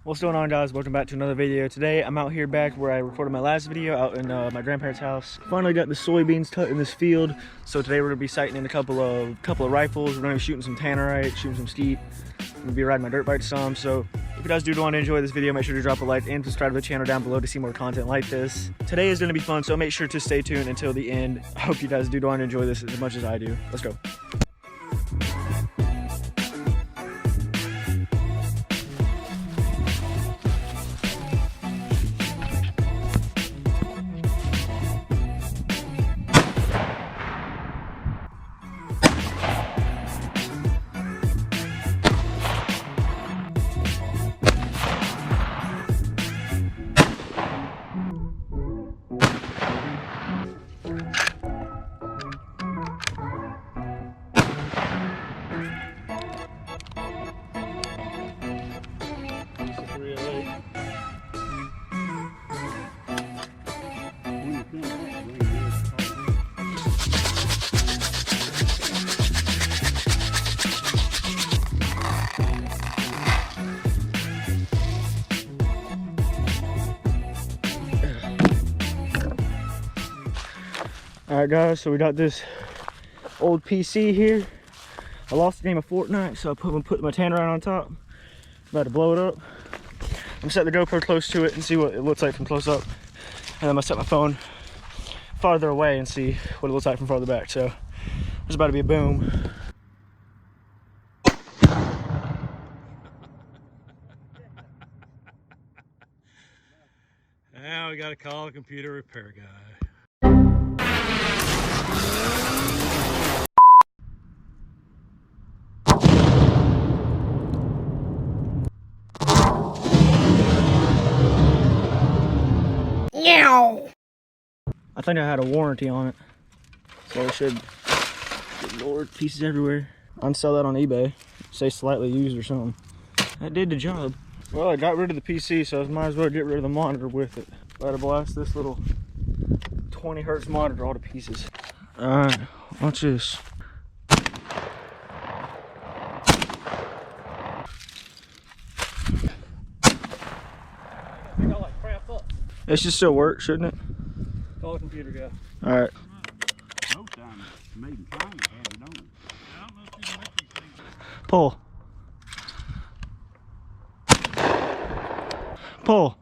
What's going on, guys? Welcome back to another video. Today I'm out here back where I recorded my last video out in my grandparents' house. Finally got the soybeans cut in this field, so today we're gonna be sighting in a couple of rifles. We're gonna be shooting some tannerite, shooting some skeet. I'm gonna be riding my dirt bike some. So if you guys do want to enjoy this video, make sure to drop a like and subscribe to the channel down below to see more content like this. Today is gonna be fun, so make sure to stay tuned until the end. I hope you guys do want to enjoy this as much as I do. Let's go. Alright guys, so we got this old PC here. I lost the game of Fortnite, so I put my tannerite on top. About to blow it up. I'm gonna set the GoPro close to it and see what it looks like from close up. And then I'm gonna set my phone farther away and see what it looks like from farther back. So there's about to be a boom. Now we gotta call a computer repair guy. I think I had a warranty on it, so it should get lowered, pieces everywhere. I'd sell that on eBay, say slightly used or something. That did the job. Well, I got rid of the PC, so I might as well get rid of the monitor with it. About to blast this little 20 hertz monitor all to pieces. Alright, watch this. It should still work, shouldn't it? Call a computer guy. Alright. Pull. Pull.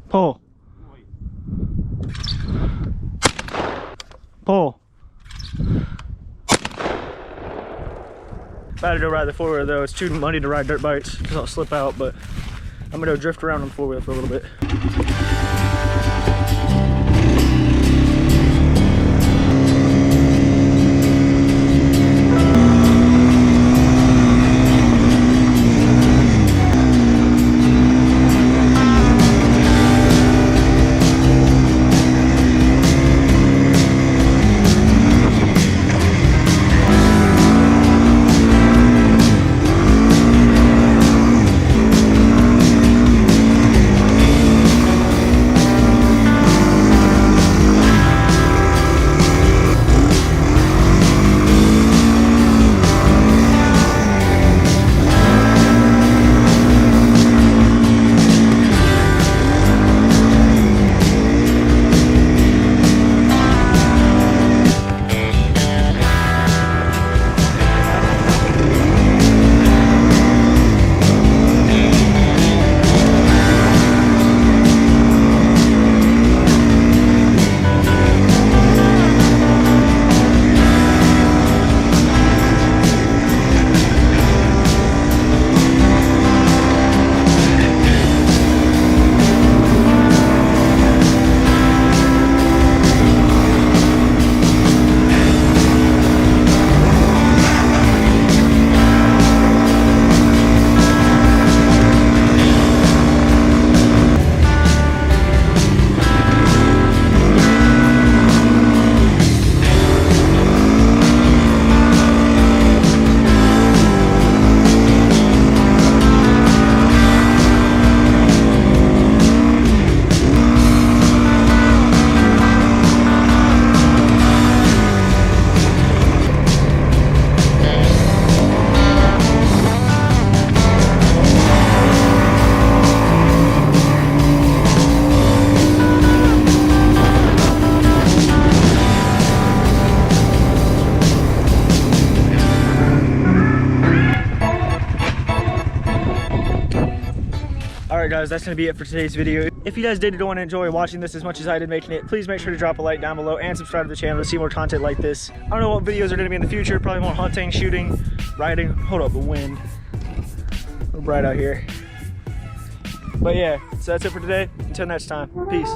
Pull. Pull. About to go ride the four-wheeler though. It's too muddy to ride dirt bikes because I'll slip out, but I'm gonna go drift around on the four-wheeler for a little bit. Alright guys, that's gonna be it for today's video. If you guys did go and enjoy watching this as much as I did making it, please make sure to drop a like down below and subscribe to the channel to see more content like this. I don't know what videos are gonna be in the future, probably more hunting, shooting, riding. Hold up, the wind. We're bright out here. But yeah, so that's it for today. Until next time, peace.